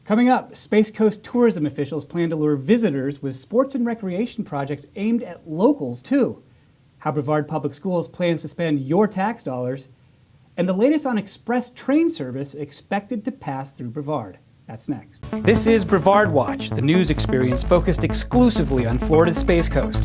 Coming up, Space Coast tourism officials plan to lure visitors with sports and recreation projects aimed at locals, too. How Brevard Public Schools plans to spend your tax dollars, and the latest on express train service expected to pass through Brevard. That's next. This is Brevard Watch, the news experience focused exclusively on Florida's Space Coast.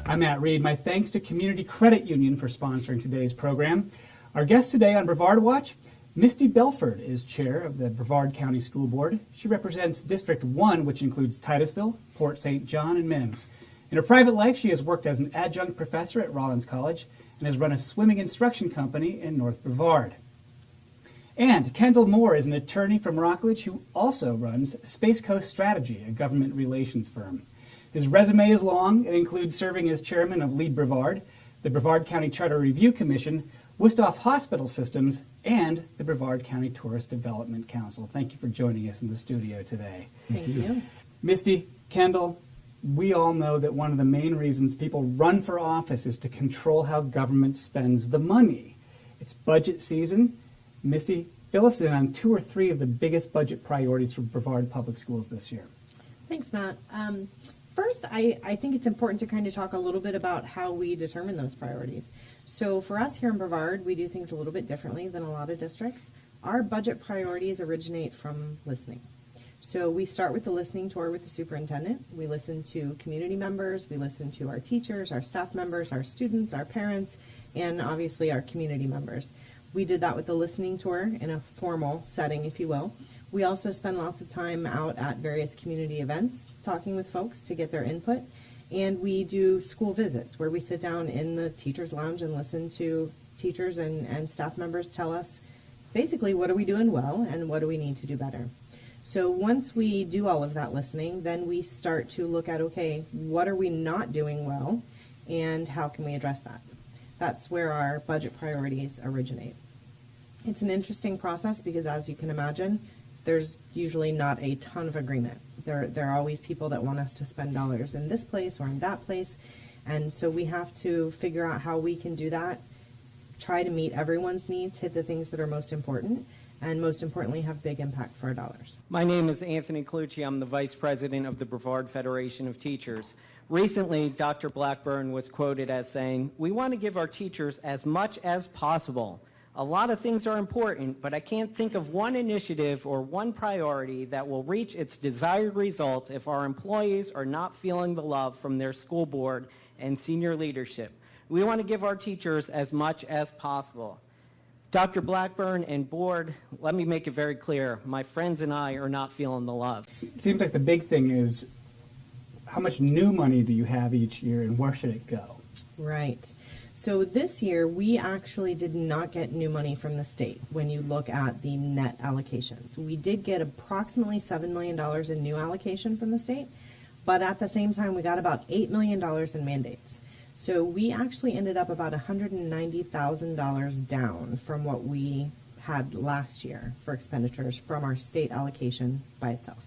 I'm Matt Reed. My thanks to Community Credit Union for sponsoring today's program. Our guest today on Brevard Watch, Misty Belford, is chair of the Brevard County School Board. She represents District 1, which includes Titusville, Port St. John, and Mims. In her private life, she has worked as an adjunct professor at Rollins College and has run a swimming instruction company in North Brevard. And Kendall Moore is an attorney from Rockledge who also runs Space Coast Strategy, a government relations firm. His resume is long. It includes serving as chairman of Lead Brevard, the Brevard County Charter Review Commission, Wusthof Hospital Systems, and the Brevard County Tourist Development Council. Thank you for joining us in the studio today. Thank you. Misty, Kendall, we all know that one of the main reasons people run for office is to control how government spends the money. It's budget season. Misty, fill us in on 2 or 3 of the biggest budget priorities for Brevard Public Schools this year. Thanks, Matt. First, I think it's important to kind of talk a little bit about how we determine those priorities. So for us here in Brevard, we do things a little bit differently than a lot of districts. Our budget priorities originate from listening. So we start with the listening tour with the superintendent. We listen to community members. We listen to our teachers, our staff members, our students, our parents, and obviously our community members. We did that with the listening tour in a formal setting, if you will. We also spend lots of time out at various community events talking with folks to get their input. And we do school visits where we sit down in the teacher's lounge and listen to teachers and staff members tell us basically what are we doing well and what do we need to do better. So once we do all of that listening, then we start to look at, okay, what are we not doing well and how can we address that? That's where our budget priorities originate. It's an interesting process because, as you can imagine, there's usually not a ton of agreement. There are always people that want us to spend dollars in this place or in that place, and so we have to figure out how we can do that, try to meet everyone's needs, hit the things that are most important, and most importantly, have big impact for our dollars. My name is Anthony Colucci. I'm the Vice President of the Brevard Federation of Teachers. Recently, Dr. Blackburn was quoted as saying, "We want to give our teachers as much as possible. A lot of things are important, but I can't think of one initiative or one priority that will reach its desired result if our employees are not feeling the love from their school board and senior leadership. We want to give our teachers as much as possible." Dr. Blackburn and board, let me make it very clear, my friends and I are not feeling the love. It seems like the big thing is how much new money do you have each year and where should it go? Right. So this year, we actually did not get new money from the state when you look at the net allocations. We did get approximately $7 million in new allocation from the state, but at the same time, we got about $8 million in mandates. So we actually ended up about $190,000 down from what we had last year for expenditures from our state allocation by itself.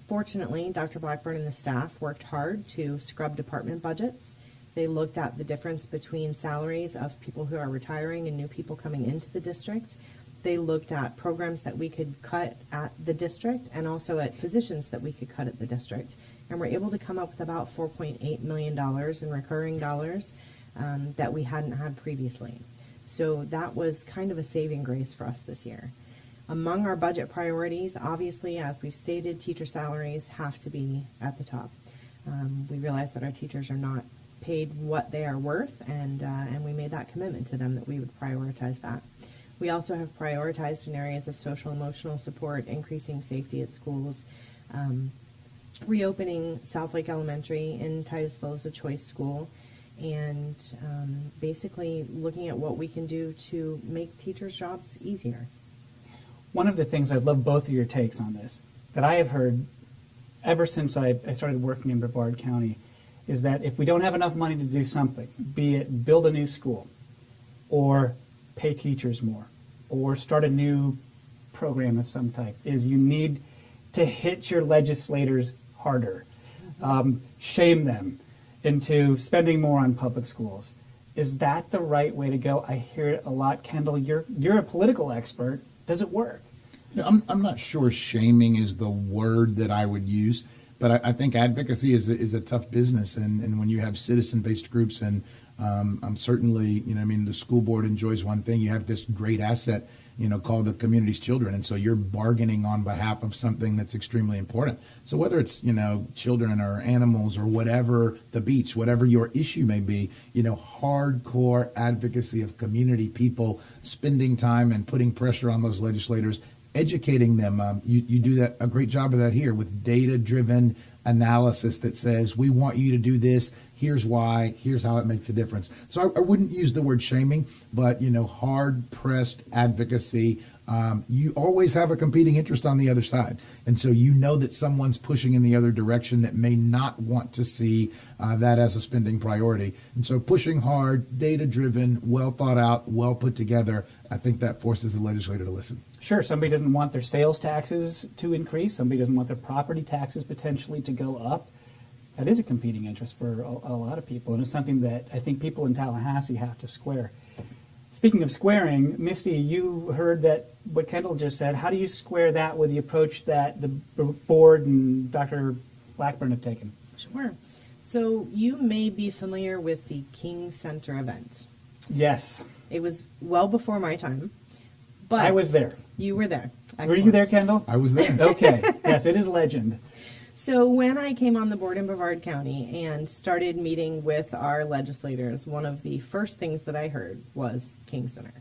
Fortunately, Dr. Blackburn and the staff worked hard to scrub department budgets. They looked at the difference between salaries of people who are retiring and new people coming into the district. They looked at programs that we could cut at the district and also at positions that we could cut at the district. And we're able to come up with about $4.8 million in recurring dollars that we hadn't had previously. So that was kind of a saving grace for us this year. Among our budget priorities, obviously, as we've stated, teacher salaries have to be at the top. We realize that our teachers are not paid what they are worth, and we made that commitment to them that we would prioritize that. We also have prioritized in areas of social emotional support, increasing safety at schools, reopening South Lake Elementary in Titusville as a choice school, and basically looking at what we can do to make teachers' jobs easier. One of the things, I'd love both of your takes on this, that I have heard ever since I started working in Brevard County is that if we don't have enough money to do something, be it build a new school or pay teachers more or start a new program of some type, is you need to hit your legislators harder, shame them, into spending more on public schools. Is that the right way to go? I hear it a lot. Kendall, you're a political expert. Does it work? I'm not sure shaming is the word that I would use, but I think advocacy is a tough business, and when you have citizen-based groups, and I'm certainly, the school board enjoys one thing. You have this great asset, called the community's children, and so you're bargaining on behalf of something that's extremely important. So whether it's, children or animals or whatever, the beach, whatever your issue may be, hardcore advocacy of community people spending time and putting pressure on those legislators, educating them. You do a great job of that here with data-driven analysis that says, we want you to do this, here's why, here's how it makes a difference. So I wouldn't use the word shaming, but, hard-pressed advocacy. You always have a competing interest on the other side. And so that someone's pushing in the other direction that may not want to see that as a spending priority. And so pushing hard, data-driven, well thought out, well put together, I think that forces the legislator to listen. Sure, somebody doesn't want their sales taxes to increase. Somebody doesn't want their property taxes potentially to go up. That is a competing interest for a lot of people, and it's something that I think people in Tallahassee have to square. Speaking of squaring, Misty, you heard that what Kendall just said. How do you square that with the approach that the board and Dr. Blackburn have taken? Sure. So you may be familiar with the King Center event. Yes. It was well before my time. But I was there. You were there. Excellent. Were you there, Kendall? I was there. Okay. Yes, it is legend. So when I came on the board in Brevard County and started meeting with our legislators, one of the first things that I heard was King Center.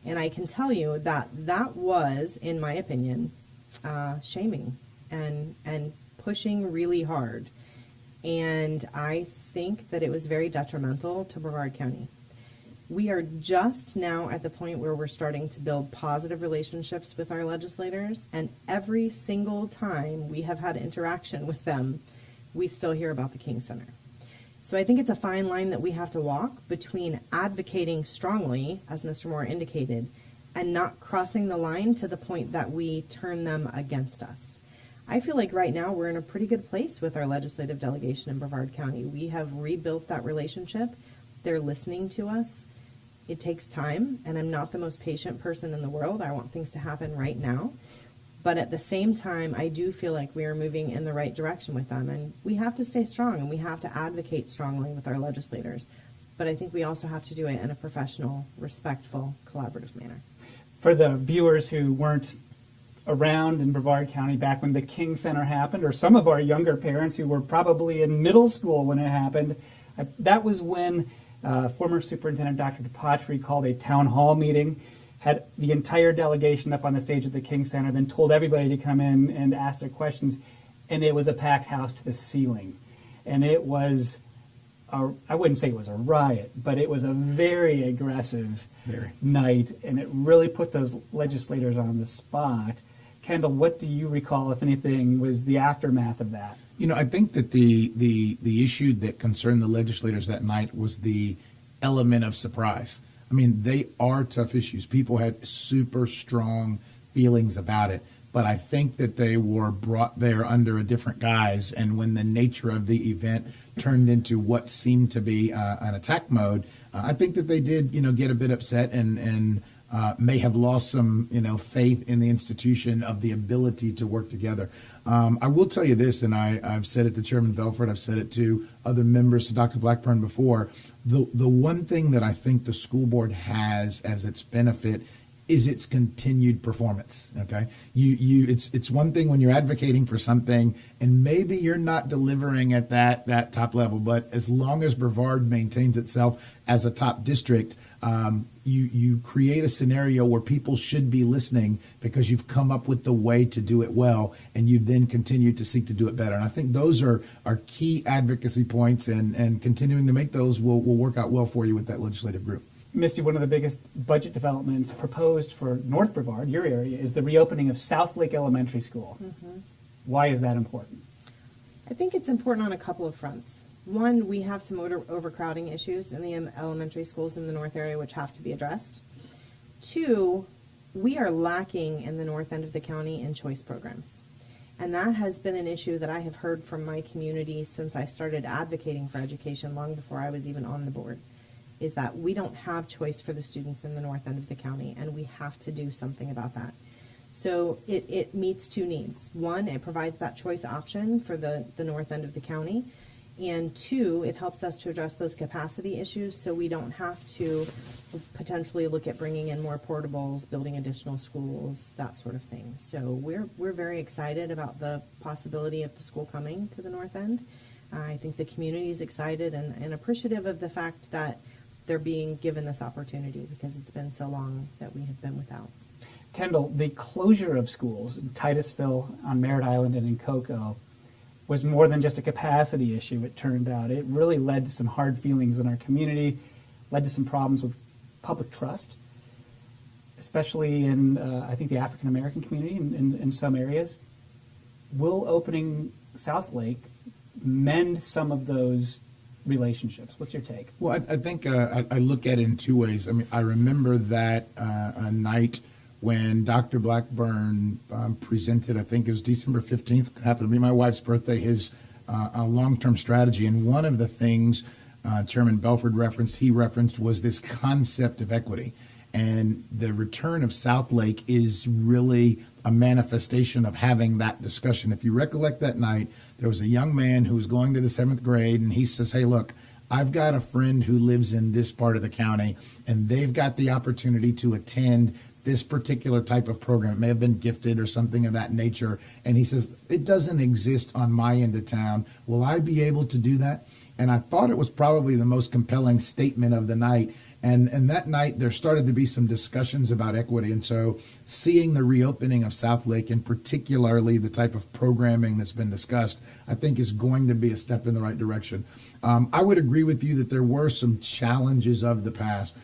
And I can tell you that that was, in my opinion, shaming and pushing really hard. And I think that it was very detrimental to Brevard County. We are just now at the point where we're starting to build positive relationships with our legislators, and every single time we have had interaction with them, we still hear about the King Center. So I think it's a fine line that we have to walk between advocating strongly, as Mr. Moore indicated, and not crossing the line to the point that we turn them against us. I feel like right now we're in a pretty good place with our legislative delegation in Brevard County. We have rebuilt that relationship. They're listening to us. It takes time, and I'm not the most patient person in the world. I want things to happen right now. But at the same time, I do feel like we are moving in the right direction with them. And we have to stay strong, and we have to advocate strongly with our legislators. But I think we also have to do it in a professional, respectful, collaborative manner. For the viewers who weren't around in Brevard County back when the King Center happened, or some of our younger parents who were probably in middle school when it happened, that was when former Superintendent Dr. DePatry called a town hall meeting, had the entire delegation up on the stage at the King Center, then told everybody to come in and ask their questions, and it was a packed house to the ceiling. And it was, I wouldn't say it was a riot, but it was a very aggressive night, and it really put those legislators on the spot. Kendall, what do you recall, if anything, was the aftermath of that? I think that the issue that concerned the legislators that night was the element of surprise. I mean, they are tough issues. People had super strong feelings about it, but I think that they were brought there under a different guise. And when the nature of the event turned into what seemed to be an attack mode, I think that they did, get a bit upset and may have lost some, faith in the institution of the ability to work together. I will tell you this, and I've said it to Chairman Belford, I've said it to other members, to Dr. Blackburn before. The one thing that I think the school board has as its benefit is its continued performance. Okay, it's one thing when you're advocating for something and maybe you're not delivering at that top level, but as long as Brevard maintains itself as a top district, you create a scenario where people should be listening because you've come up with the way to do it well, and you've then continued to seek to do it better. And I think those are key advocacy points, and continuing to make those will work out well for you with that legislative group. Misty, one of the biggest budget developments proposed for North Brevard, your area, is the reopening of South Lake Elementary School. Mm-hmm. Why is that important? I think it's important on a couple of fronts. One, we have some overcrowding issues in the elementary schools in the north area which have to be addressed. Two, we are lacking in the north end of the county in choice programs. And that has been an issue that I have heard from my community since I started advocating for education long before I was even on the board, is that we don't have choice for the students in the north end of the county, and we have to do something about that. So it meets two needs. One, it provides that choice option for the north end of the county. And two, it helps us to address those capacity issues so we don't have to potentially look at bringing in more portables, building additional schools, that sort of thing. So we're very excited about the possibility of the school coming to the north end. I think the community is excited and appreciative of the fact that they're being given this opportunity because it's been so long that we have been without. Kendall, the closure of schools in Titusville, on Merritt Island, and in Cocoa was more than just a capacity issue, it turned out. It really led to some hard feelings in our community, led to some problems with public trust, especially in, I think, the African American community in some areas. Will opening South Lake mend some of those relationships? What's your take? Well, I think I look at it in two ways. I mean, I remember that a night when Dr. Blackburn presented, I think it was December 15th, happened to be my wife's birthday, his long-term strategy. And one of the things Chairman Belford referenced was this concept of equity. And the return of South Lake is really a manifestation of having that discussion. If you recollect that night, there was a young man who was going to the 7th grade, and he says, hey, look, I've got a friend who lives in this part of the county, and they've got the opportunity to attend this particular type of program. It may have been gifted or something of that nature. And he says, it doesn't exist on my end of town. Will I be able to do that? And I thought it was probably the most compelling statement of the night. And that night, there started to be some discussions about equity. And so seeing the reopening of South Lake, and particularly the type of programming that's been discussed, I think is going to be a step in the right direction. I would agree with you that there were some challenges of the past.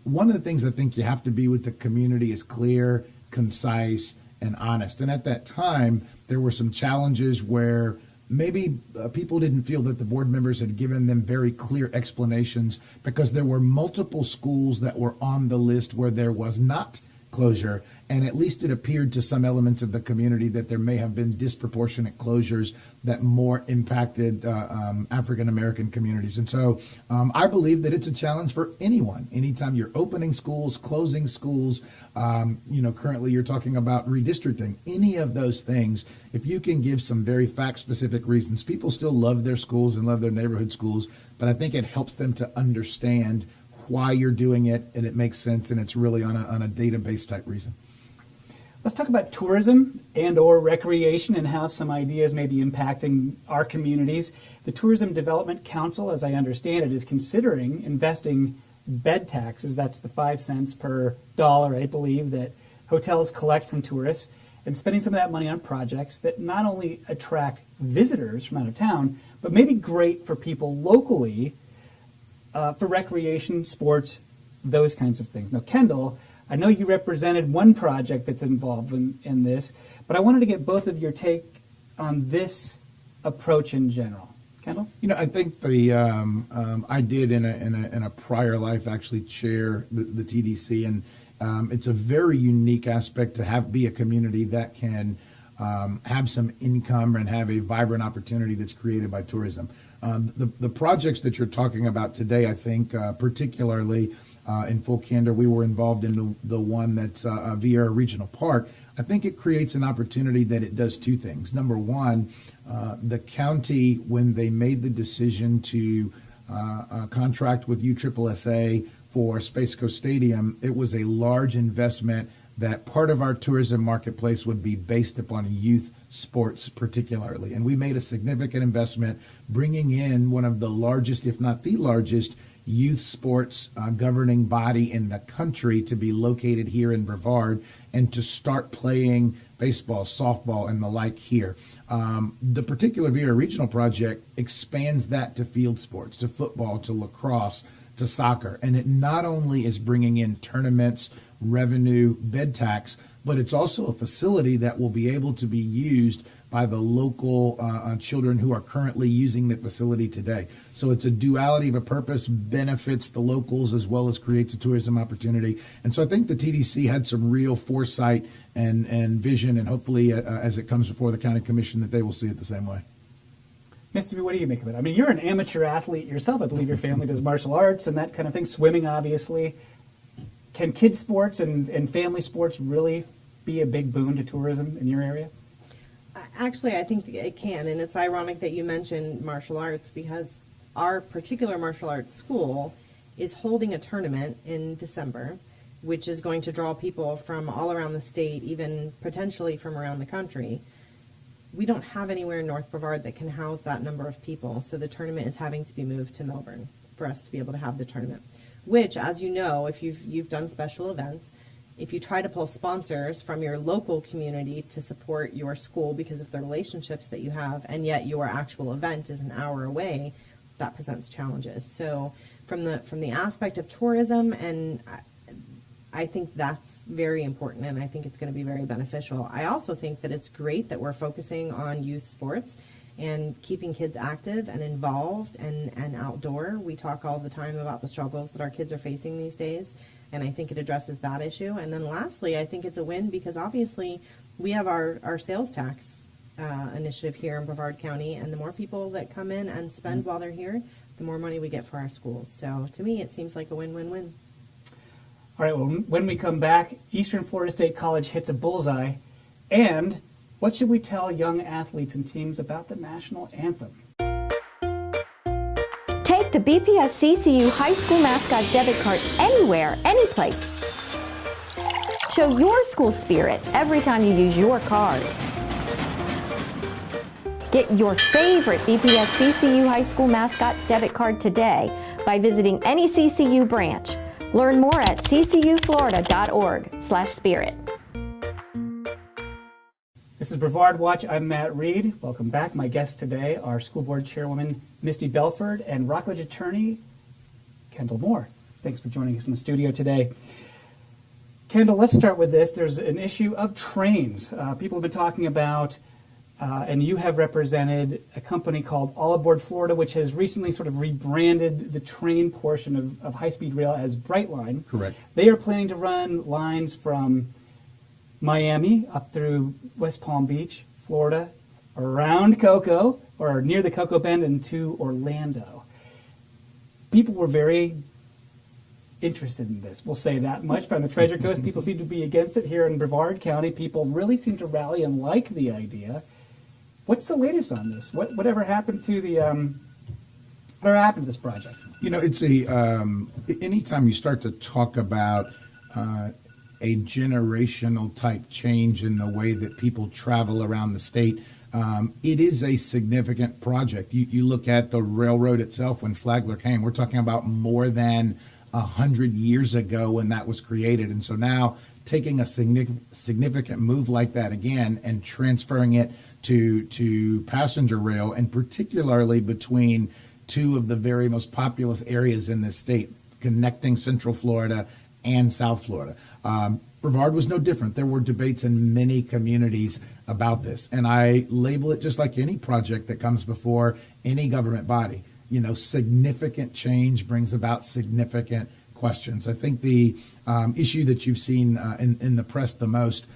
One of the things I think you have to be with the community is clear, concise, and honest. And at that time, there were some challenges where maybe people didn't feel that the board members had given them very clear explanations, because there were multiple schools that were on the list where there was not closure, and at least it appeared to some elements of the community that there may have been disproportionate closures that more impacted African American communities. And so I believe that it's a challenge for anyone. Anytime you're opening schools, closing schools, currently you're talking about redistricting, any of those things, if you can give some very fact-specific reasons, people still love their schools and love their neighborhood schools, but I think it helps them to understand why you're doing it, and it makes sense, and it's really on a database type reason. Let's talk about tourism and or recreation and how some ideas may be impacting our communities. The Tourism Development Council, as I understand it, is considering investing bed taxes. That's the 5 cents per dollar, I believe, that hotels collect from tourists, and spending some of that money on projects that not only attract visitors from out of town, but may be great for people locally for recreation, sports, those kinds of things. Now, Kendall, I know you represented one project that's involved in this, but I wanted to get both of your take on this approach in general. Kendall? I think I did in a prior life actually chair the TDC, and it's a very unique aspect to be a community that can have some income and have a vibrant opportunity that's created by tourism. The projects that you're talking about today, I think, particularly in full candor, we were involved in the one that's Vieira Regional Park. I think it creates an opportunity that it does two things. Number one, the county, when they made the decision to contract with USSSA for Space Coast Stadium, it was a large investment that part of our tourism marketplace would be based upon youth sports particularly. And we made a significant investment bringing in one of the largest, if not the largest, youth sports governing body in the country to be located here in Brevard and to start playing baseball, softball, and the like here. The particular Vieira Regional project expands that to field sports, to football, to lacrosse, to soccer. And it not only is bringing in tournaments, revenue, bed tax, but it's also a facility that will be able to be used by the local children who are currently using the facility today. So it's a duality of a purpose, benefits the locals as well as creates a tourism opportunity. And so I think the TDC had some real foresight and vision, and hopefully as it comes before the county commission that they will see it the same way. Misty, what do you make of it? I mean, you're an amateur athlete yourself. I believe your family does martial arts and that kind of thing, swimming, obviously. Can kids' sports and family sports really be a big boon to tourism in your area? Actually, I think it can, and it's ironic that you mentioned martial arts because our particular martial arts school is holding a tournament in December, which is going to draw people from all around the state, even potentially from around the country. We don't have anywhere in North Brevard that can house that number of people, so the tournament is having to be moved to Melbourne for us to be able to have the tournament. Which, as you know, if you've done special events, if you try to pull sponsors from your local community to support your school because of the relationships that you have, and yet your actual event is an hour away, that presents challenges. So, from the aspect of tourism, and I think that's very important, and I think it's going to be very beneficial. I also think that it's great that we're focusing on youth sports and keeping kids active and involved and outdoor. We talk all the time about the struggles that our kids are facing these days, and I think it addresses that issue. And then lastly, I think it's a win because obviously we have our sales tax initiative here in Brevard County, and the more people that come in and spend while they're here, the more money we get for our schools. So to me, it seems like a win-win-win. All right, well, when we come back, Eastern Florida State College hits a bullseye. And what should we tell young athletes and teams about the national anthem? Take the BPS CCU High School Mascot debit card anywhere, anyplace. Show your school spirit every time you use your card. Get your favorite BPS CCU High School Mascot debit card today by visiting any CCU branch. Learn more at ccuflorida.org/spirit. This is Brevard Watch. I'm Matt Reed. Welcome back. My guests today are School Board Chairwoman Misty Belford and Rockledge Attorney Kendall Moore. Thanks for joining us in the studio today. Kendall, let's start with this. There's an issue of trains. People have been talking about, and you have represented a company called All Aboard Florida, which has recently sort of rebranded the train portion of high-speed rail as Brightline. Correct. They are planning to run lines from Miami up through West Palm Beach, Florida, around Cocoa, or near the Cocoa Bend, and to Orlando. People were very interested in this. We'll say that much. But on the Treasure Coast, people seem to be against it. Here in Brevard County, people really seem to rally and like the idea. What's the latest on this? Whatever happened to whatever happened to this project? You know, it's anytime you start to talk about a generational type change in the way that people travel around the state, it is a significant project. You look at the railroad itself when Flagler came, we're talking about more than 100 years ago when that was created. And so now taking a significant move like that again and transferring it to passenger rail, and particularly between two of the very most populous areas in this state, connecting Central Florida and South Florida. Brevard was no different. There were debates in many communities about this, and I label it just like any project that comes before any government body. You know, significant change brings about significant questions. I think the issue that you've seen in the press the most,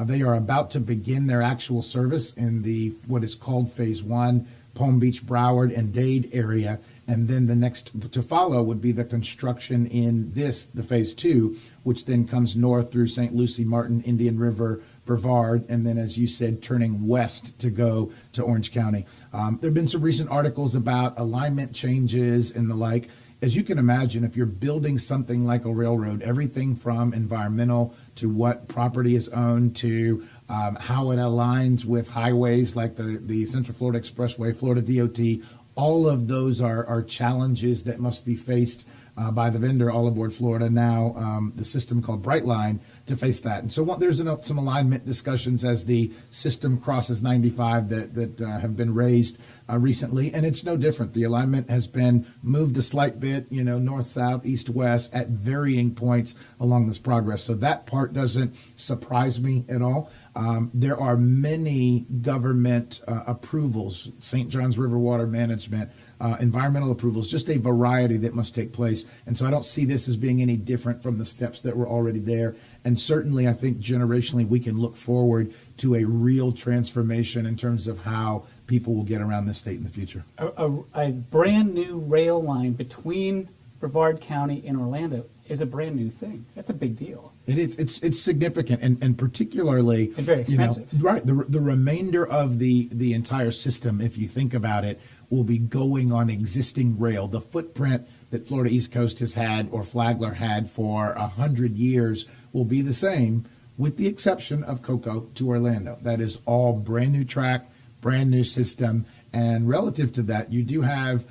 they are about to begin their actual service in the what is called Phase 1, Palm Beach, Broward, and Dade area. And then the next to follow would be the construction in the Phase 2, which then comes north through St. Lucie, Martin, Indian River, Brevard, and then, as you said, turning west to go to Orange County. There have been some recent articles about alignment changes and the like. As you can imagine, if you're building something like a railroad, everything from environmental to what property is owned to how it aligns with highways like the Central Florida Expressway, Florida DOT, all of those are challenges that must be faced by the vendor, All Aboard Florida, now the system called Brightline, to face that. And so there's some alignment discussions as the system crosses 95 that have been raised recently, and it's no different. The alignment has been moved a slight bit, north, south, east, west, at varying points along this progress. So that part doesn't surprise me at all. There are many government approvals, St. John's River Water Management, environmental approvals, just a variety that must take place. And so I don't see this as being any different from the steps that were already there. And certainly I think generationally we can look forward to a real transformation in terms of how people will get around this state in the future. A brand new rail line between Brevard County and Orlando is a brand new thing. That's a big deal. It is. It's significant, and particularly and very expensive. Right. The remainder of the entire system, if you think about it, will be going on existing rail. The footprint that Florida East Coast has had or Flagler had for 100 years will be the same, with the exception of Cocoa to Orlando. That is all brand new track, brand new system, and relative to that, you do have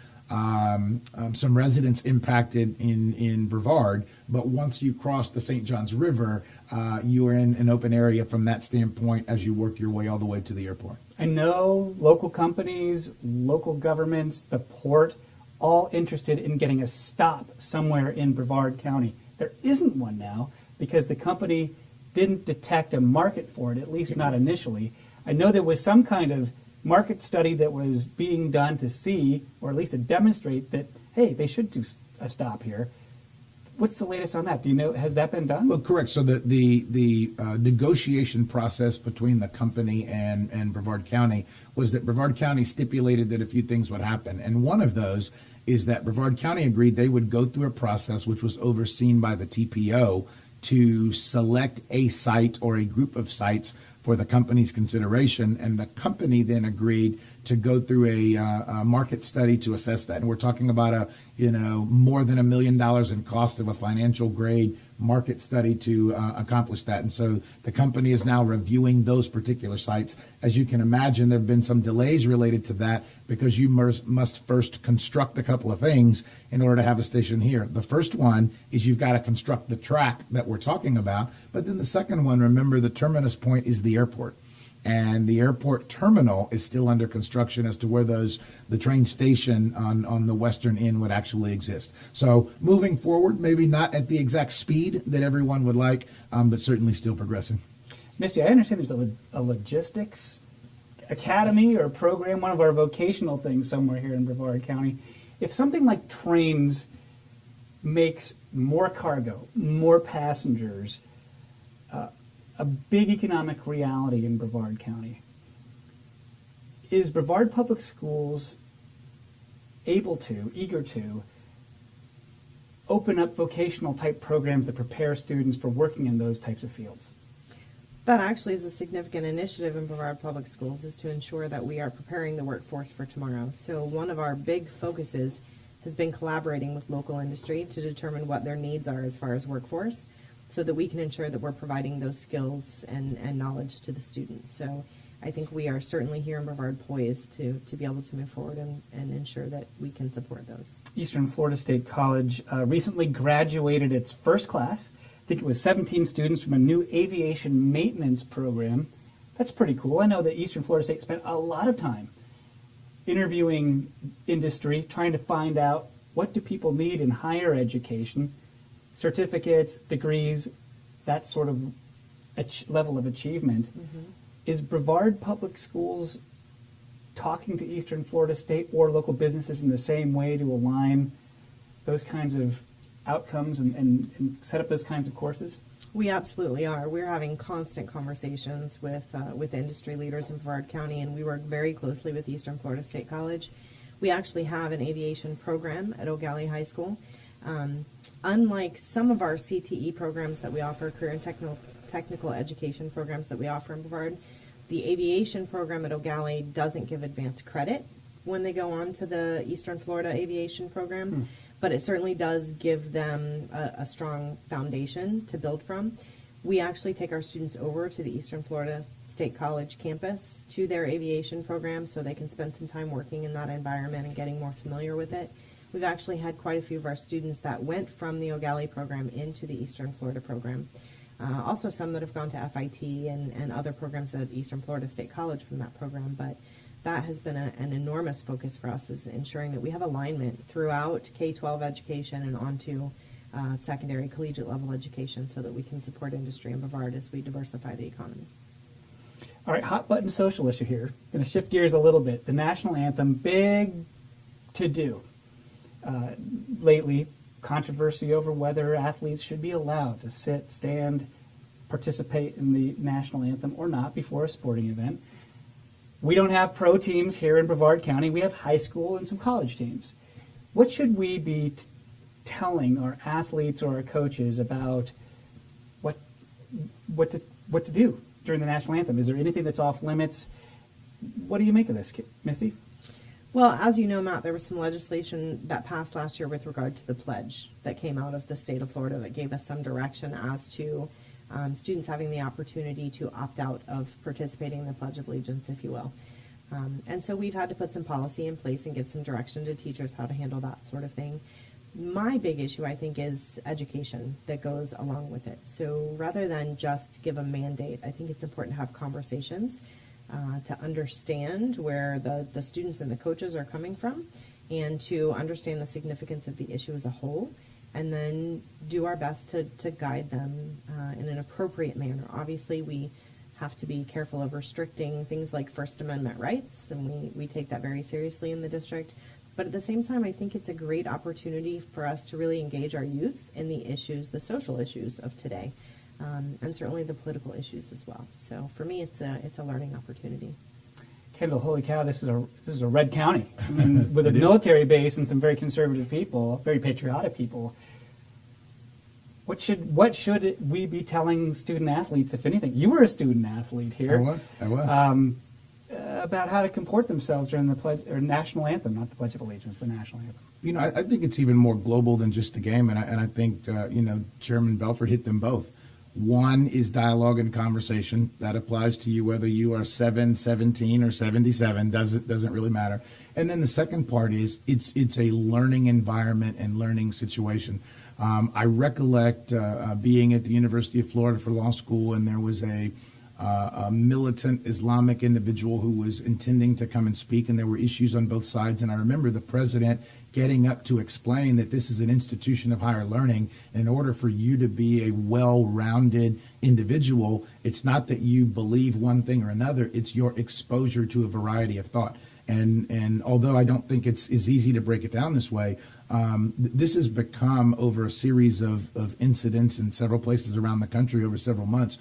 some residents impacted in Brevard, but once you cross the St. Johns River, you are in an open area from that standpoint as you work your way all the way to the airport. I know local companies, local governments, the port, all interested in getting a stop somewhere in Brevard County. There isn't one now because the company didn't detect a market for it, at least not initially. I know there was some kind of market study that was being done to see, or at least to demonstrate that, hey, they should do a stop here. What's the latest on that? Do you know, has that been done? Well, correct. So the negotiation process between the company and Brevard County was that Brevard County stipulated that a few things would happen. And one of those is that Brevard County agreed they would go through a process which was overseen by the TPO to select a site or a group of sites for the company's consideration, and the company then agreed to go through a market study to assess that. And we're talking about more than $1 million in cost of a financial grade market study to accomplish that. And so the company is now reviewing those particular sites. As you can imagine, there have been some delays related to that because you must first construct a couple of things in order to have a station here. The first one is you've got to construct the track that we're talking about. But then the second one, remember, the terminus point is the airport. And the airport terminal is still under construction as to where the train station on the western end would actually exist. So moving forward, maybe not at the exact speed that everyone would like, but certainly still progressing. Misty, I understand there's a logistics academy or program, one of our vocational things somewhere here in Brevard County. If something like trains makes more cargo, more passengers, a big economic reality in Brevard County, is Brevard Public Schools eager to open up vocational type programs that prepare students for working in those types of fields? That actually is a significant initiative in Brevard Public Schools, is to ensure that we are preparing the workforce for tomorrow. So one of our big focuses has been collaborating with local industry to determine what their needs are as far as workforce, so that we can ensure that we're providing those skills and knowledge to the students. So I think we are certainly here in Brevard poised to be able to move forward and ensure that we can support those. Eastern Florida State College recently graduated its first class. I think it was 17 students from a new aviation maintenance program. That's pretty cool. I know that Eastern Florida State spent a lot of time interviewing industry, trying to find out what do people need in higher education, certificates, degrees, that sort of level of achievement. Mm-hmm. Is Brevard Public Schools talking to Eastern Florida State or local businesses in the same way to align those kinds of outcomes and set up those kinds of courses? We absolutely are. We're having constant conversations with industry leaders in Brevard County, and we work very closely with Eastern Florida State College. We actually have an aviation program at O'Galley High School. Unlike some of our CTE programs that we offer, career and technical education programs that we offer in Brevard, the aviation program at O'Galley doesn't give advanced credit when they go on to the Eastern Florida aviation program, but it certainly does give them a strong foundation to build from. We actually take our students over to the Eastern Florida State College campus to their aviation program so they can spend some time working in that environment and getting more familiar with it. We've actually had quite a few of our students that went from the O'Galley program into the Eastern Florida program. Also some that have gone to FIT and other programs at Eastern Florida State College from that program, but that has been an enormous focus for us, is ensuring that we have alignment throughout K-12 education and onto secondary collegiate level education so that we can support industry in Brevard as we diversify the economy. All right, hot button social issue here. Going to shift gears a little bit. The national anthem, big to do. Lately, controversy over whether athletes should be allowed to sit, stand, participate in the national anthem or not before a sporting event. We don't have pro teams here in Brevard County. We have high school and some college teams. What should we be telling our athletes or our coaches about what to do during the national anthem? Is there anything that's off limits? What do you make of this, Misty? Well, as you know, Matt, there was some legislation that passed last year with regard to the pledge that came out of the state of Florida that gave us some direction as to students having the opportunity to opt out of participating in the Pledge of Allegiance, if you will. And so we've had to put some policy in place and give some direction to teachers how to handle that sort of thing. My big issue, I think, is education that goes along with it. So rather than just give a mandate, I think it's important to have conversations to understand where the students and the coaches are coming from and to understand the significance of the issue as a whole, and then do our best to guide them in an appropriate manner. Obviously, we have to be careful of restricting things like First Amendment rights, and we take that very seriously in the district. But at the same time, I think it's a great opportunity for us to really engage our youth in the issues, the social issues of today, and certainly the political issues as well. So for me, it's a learning opportunity. Kendall, holy cow, this is a red county. I mean, with a military base and some very conservative people, very patriotic people. What should we be telling student athletes, if anything? You were a student athlete here. I was. About how to comport themselves during the pledge or national anthem, not the Pledge of Allegiance, the national anthem. You know, I think it's even more global than just the game, and I think Chairman Belford hit them both. One is dialogue and conversation. That applies to you whether you are 7, 17, or 77. Doesn't really matter. And then the second part is it's a learning environment and learning situation. I recollect being at the University of Florida for law school, and there was a militant Islamic individual who was intending to come and speak, and there were issues on both sides. And I remember the president getting up to explain that this is an institution of higher learning. In order for you to be a well-rounded individual, it's not that you believe one thing or another, it's your exposure to a variety of thought. And although I don't think it's easy to break it down this way, this has become, over a series of incidents in several places around the country over several months,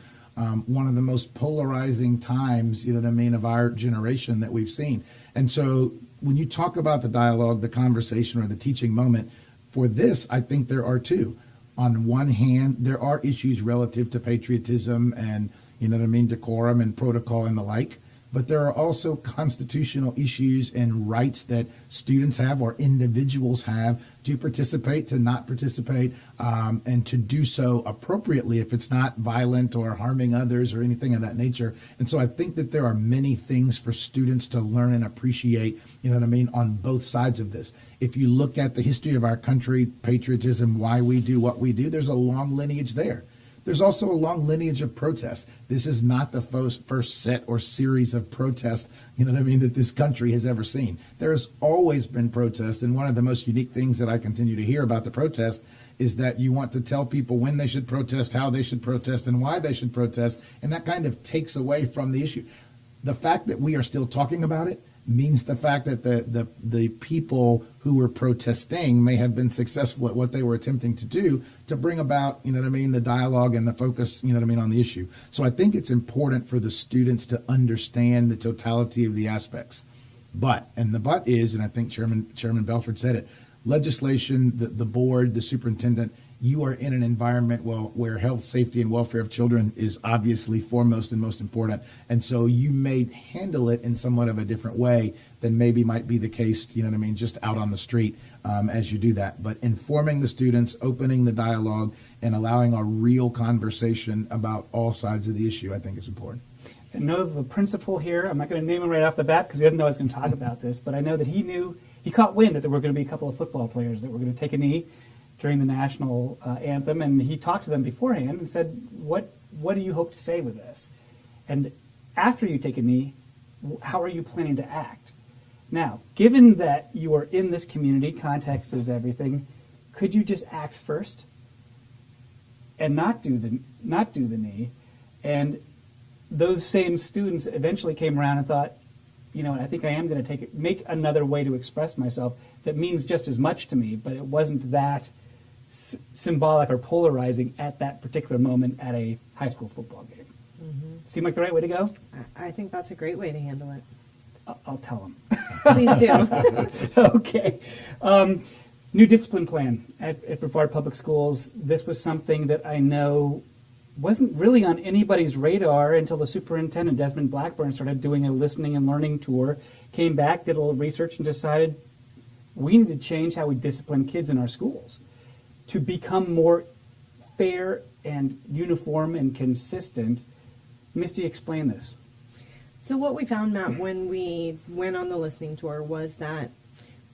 one of the most polarizing times, of our generation that we've seen. And so when you talk about the dialogue, the conversation, or the teaching moment, for this, I think there are two. On one hand, there are issues relative to patriotism and, decorum and protocol and the like. But there are also constitutional issues and rights that students have or individuals have to participate, to not participate, and to do so appropriately if it's not violent or harming others or anything of that nature. And so I think that there are many things for students to learn and appreciate, on both sides of this. If you look at the history of our country, patriotism, why we do what we do, there's a long lineage there. There's also a long lineage of protests. This is not the first set or series of protests, that this country has ever seen. There has always been protest, and one of the most unique things that I continue to hear about the protest is that you want to tell people when they should protest, how they should protest, and why they should protest, and that kind of takes away from the issue. The fact that we are still talking about it means the fact that the people who were protesting may have been successful at what they were attempting to do to bring about, the dialogue and the focus, on the issue. So I think it's important for the students to understand the totality of the aspects. But is, and I think Chairman Belford said it, legislation, the board, the superintendent, you are in an environment where health, safety, and welfare of children is obviously foremost and most important. And so you may handle it in somewhat of a different way than maybe might be the case, just out on the street as you do that. But informing the students, opening the dialogue, and allowing a real conversation about all sides of the issue, I think is important. I know the principal here, I'm not going to name him right off the bat because he doesn't know I was going to talk about this, but I know that he caught wind that there were going to be a couple of football players that were going to take a knee during the national anthem, and he talked to them beforehand and said, what do you hope to say with this? And after you take a knee, how are you planning to act? Now, given that you are in this community, context is everything, could you just act first and not do the knee? And those same students eventually came around and thought, you know, I think I am going to make another way to express myself that means just as much to me, but it wasn't that symbolic or polarizing at that particular moment at a high school football game. Seem like the right way to go? I think that's a great way to handle it. I'll tell them. Please do. Okay. New discipline plan at Brevard Public Schools. This was something that I know wasn't really on anybody's radar until the superintendent, Desmond Blackburn, started doing a listening and learning tour, came back, did a little research, and decided we need to change how we discipline kids in our schools to become more fair and uniform and consistent. Misty, explain this. So what we found, Matt, when we went on the listening tour was that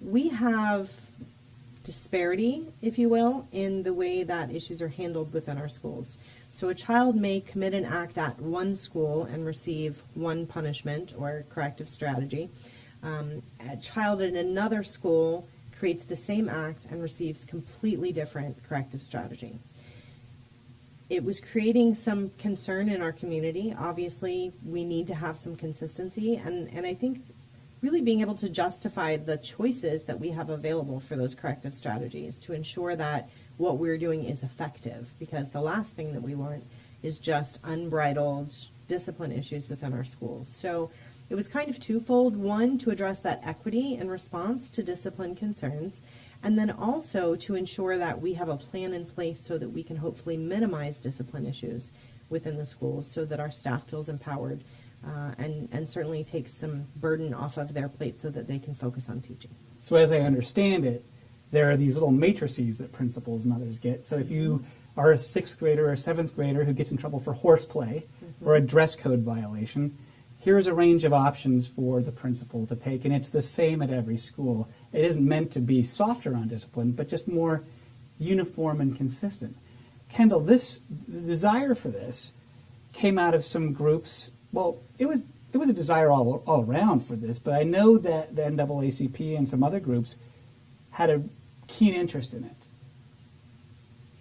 we have disparity, if you will, in the way that issues are handled within our schools. So a child may commit an act at one school and receive one punishment or corrective strategy. A child in another school creates the same act and receives completely different corrective strategy. It was creating some concern in our community. Obviously, we need to have some consistency, and I think really being able to justify the choices that we have available for those corrective strategies to ensure that what we're doing is effective, because the last thing that we want is just unbridled discipline issues within our schools. So it was kind of twofold. One, to address that equity in response to discipline concerns, and then also to ensure that we have a plan in place so that we can hopefully minimize discipline issues within the schools so that our staff feels empowered and certainly takes some burden off of their plate so that they can focus on teaching. So as I understand it, there are these little matrices that principals and others get. So if you are a 6th grader or a 7th grader who gets in trouble for horseplay or a dress code violation, here's a range of options for the principal to take, and it's the same at every school. It isn't meant to be softer on discipline, but just more uniform and consistent. Kendall, the desire for this came out of some groups. Well, there was a desire all around for this, but I know that the NAACP and some other groups had a keen interest in it.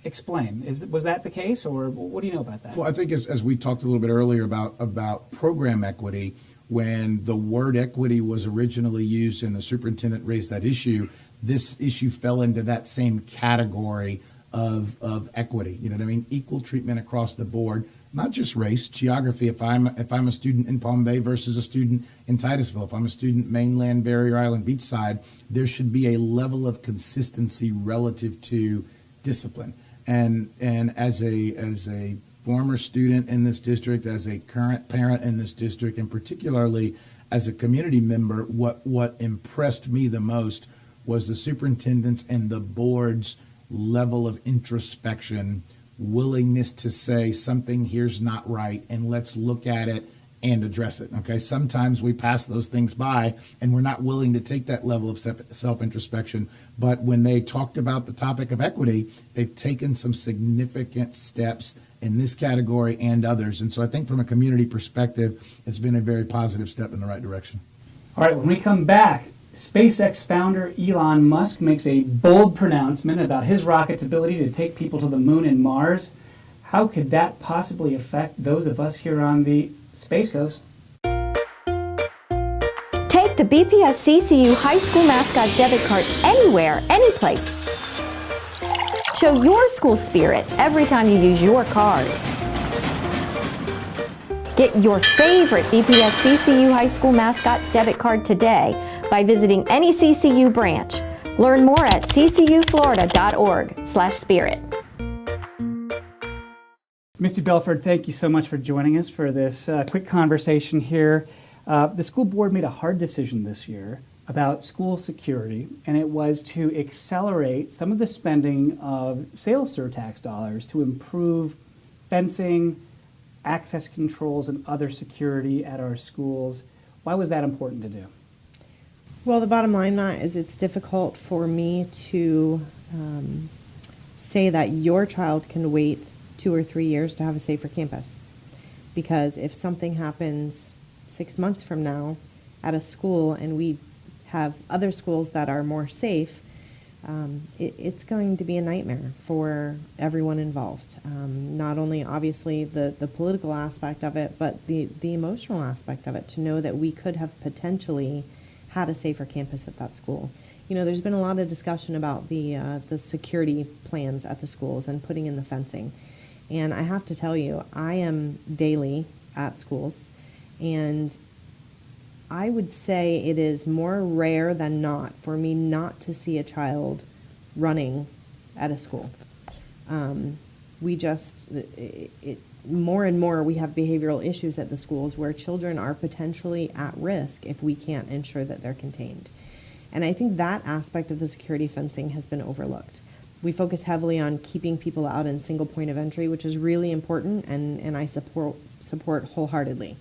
Explain. Was that the case, or what do you know about that? Well, I think as we talked a little bit earlier about program equity, when the word equity was originally used and the superintendent raised that issue, this issue fell into that same category of equity. You know what I mean? Equal treatment across the board, not just race, geography. If I'm a student in Palm Bay versus a student in Titusville, if I'm a student mainland, Barrier Island, Beachside, there should be a level of consistency relative to discipline. And as a former student in this district, as a current parent in this district, and particularly as a community member, what impressed me the most was the superintendent's and the board's level of introspection, willingness to say something here's not right, and let's look at it and address it. Okay, sometimes we pass those things by and we're not willing to take that level of self-introspection. But when they talked about the topic of equity, they've taken some significant steps in this category and others. And so I think from a community perspective, it's been a very positive step in the right direction. All right, when we come back, SpaceX founder Elon Musk makes a bold pronouncement about his rocket's ability to take people to the moon and Mars. How could that possibly affect those of us here on the Space Coast? Take the BPS CCU High School Mascot debit card anywhere, anyplace. Show your school spirit every time you use your card. Get your favorite BPS CCU High School Mascot debit card today by visiting any CCU branch. Learn more at ccuflorida.org/spirit. Misty Belford, thank you so much for joining us for this quick conversation here. The school board made a hard decision this year about school security, and it was to accelerate some of the spending of sales surtax dollars to improve fencing, access controls, and other security at our schools. Why was that important to do? Well, the bottom line, Matt, is it's difficult for me to say that your child can wait 2 or 3 years to have a safer campus. Because if something happens 6 months from now at a school and we have other schools that are more safe, it's going to be a nightmare for everyone involved. Not only obviously the political aspect of it, but the emotional aspect of it, to know that we could have potentially had a safer campus at that school. You know, there's been a lot of discussion about the security plans at the schools and putting in the fencing. And I have to tell you, I am daily at schools, and I would say it is more rare than not for me not to see a child running at a school. More and more we have behavioral issues at the schools where children are potentially at risk if we can't ensure that they're contained. And I think that aspect of the security fencing has been overlooked. We focus heavily on keeping people out in single point of entry, which is really important, and I support wholeheartedly.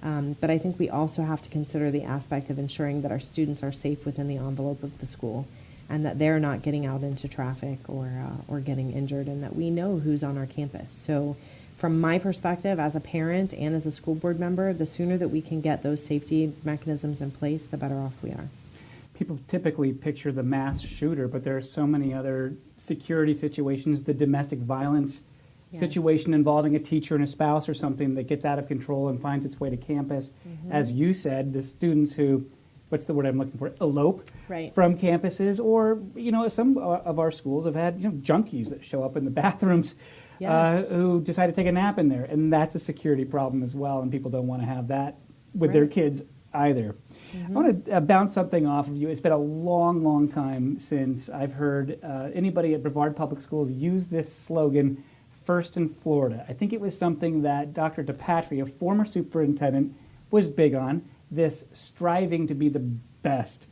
But I think we also have to consider the aspect of ensuring that our students are safe within the envelope of the school, and that they're not getting out into traffic or getting injured, and that we know who's on our campus. So from my perspective as a parent and as a school board member, the sooner that we can get those safety mechanisms in place, the better off we are. People typically picture the mass shooter, but there are so many other security situations, the domestic violence situation involving a teacher and a spouse or something that gets out of control and finds its way to campus. As you said, the students who, what's the word I'm looking for, elope from campuses, or, you know, some of our schools have had, you know, junkies that show up in the bathrooms who decide to take a nap in there, and that's a security problem as well, and people don't want to have that with their kids either. I want to bounce something off of you. It's been a long, long time since I've heard anybody at Brevard Public Schools use this slogan, First in Florida. I think it was something that Dr. DePatry, a former superintendent, was big on, this striving to be the best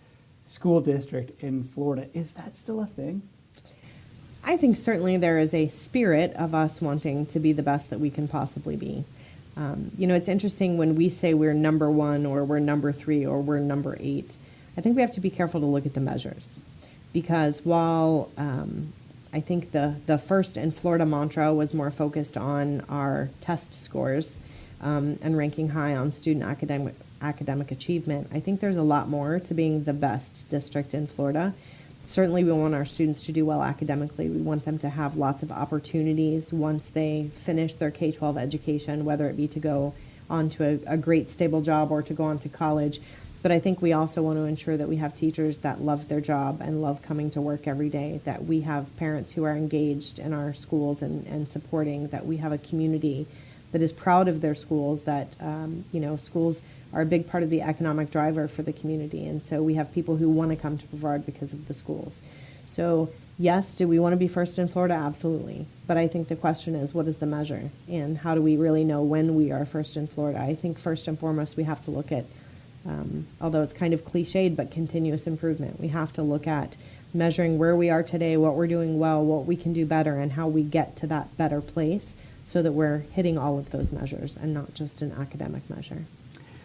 school district in Florida. Is that still a thing? I think certainly there is a spirit of us wanting to be the best that we can possibly be. You know, it's interesting when we say we're number one or we're number 3 or we're number 8. I think we have to be careful to look at the measures, because while I think the first in Florida mantra was more focused on our test scores and ranking high on student academic achievement, I think there's a lot more to being the best district in Florida. Certainly we want our students to do well academically. We want them to have lots of opportunities once they finish their K-12 education, whether it be to go on to a great stable job or to go on to college. But I think we also want to ensure that we have teachers that love their job and love coming to work every day, that we have parents who are engaged in our schools and supporting, that we have a community that is proud of their schools, that, you know, schools are a big part of the economic driver for the community. And so we have people who want to come to Brevard because of the schools. So yes, do we want to be first in Florida? Absolutely. But I think the question is, what is the measure? And how do we really know when we are first in Florida? I think first and foremost, we have to look at, although it's kind of cliched, but continuous improvement. We have to look at measuring where we are today, what we're doing well, what we can do better, and how we get to that better place so that we're hitting all of those measures and not just an academic measure.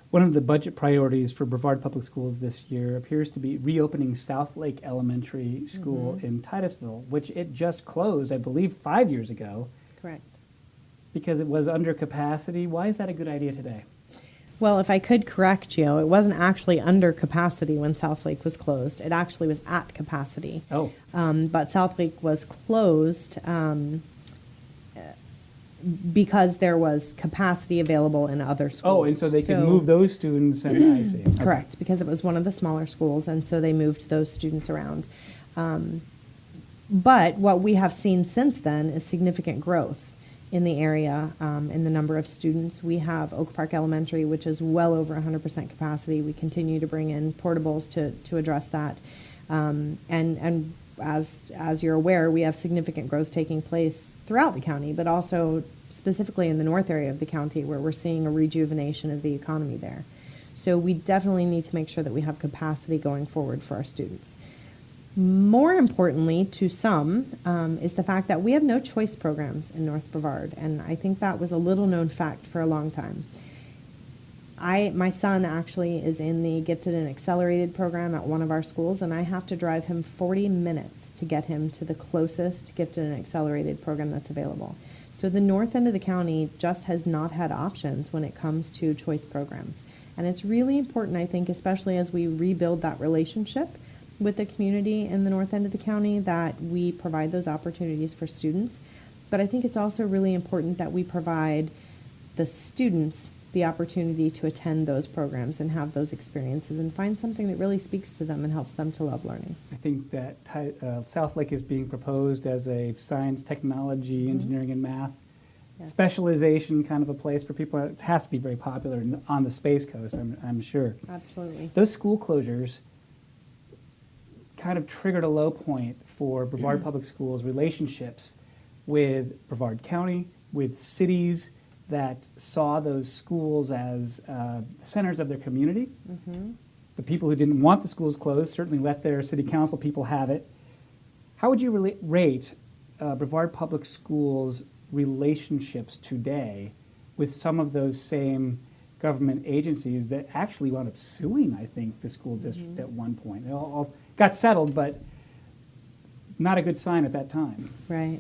One of the budget priorities for Brevard Public Schools this year appears to be reopening South Lake Elementary School in Titusville, which it just closed, I believe, 5 years ago. Correct. Because it was under capacity. Why is that a good idea today? Well, if I could correct you, it wasn't actually under capacity when South Lake was closed. It actually was at capacity. Oh. But South Lake was closed because there was capacity available in other schools. Oh, and so they could move those students, and I see. Okay. Correct, because it was one of the smaller schools, and so they moved those students around. But what we have seen since then is significant growth in the area, in the number of students. We have Oak Park Elementary, which is well over 100% capacity. We continue to bring in portables to address that. And as you're aware, we have significant growth taking place throughout the county, but also specifically in the north area of the county, where we're seeing a rejuvenation of the economy there. So we definitely need to make sure that we have capacity going forward for our students. More importantly to some is the fact that we have no choice programs in North Brevard, and I think that was a little known fact for a long time. My son actually is in the Gifted and Accelerated program at one of our schools, and I have to drive him 40 minutes to get him to the closest Gifted and Accelerated program that's available. So the north end of the county just has not had options when it comes to choice programs. And it's really important, I think, especially as we rebuild that relationship, with the community in the north end of the county that we provide those opportunities for students. But I think it's also really important that we provide the students the opportunity to attend those programs and have those experiences and find something that really speaks to them and helps them to love learning. I think that South Lake is being proposed as a science, technology, engineering, and math Yes. specialization kind of a place for people. It has to be very popular on the Space Coast, I'm sure. Absolutely. Those school closures kind of triggered a low point for Brevard Public Schools' relationships with Brevard County, with cities that saw those schools as centers of their community. The people who didn't want the schools closed certainly let their city council people have it. How would you rate Brevard Public Schools' relationships today with some of those same government agencies that actually wound up suing, I think, the school district at one point? It all got settled, but not a good sign at that time. Right.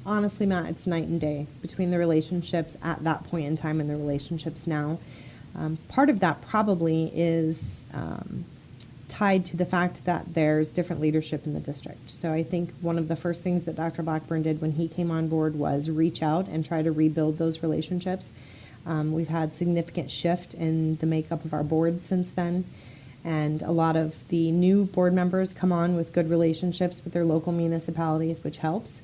Honestly, Matt, it's night and day between the relationships at that point in time and the relationships now. Part of that probably is tied to the fact that there's different leadership in the district. So I think one of the first things that Dr. Blackburn did when he came on board was reach out and try to rebuild those relationships. We've had significant shift in the makeup of our board since then. And a lot of the new board members come on with good relationships with their local municipalities, which helps.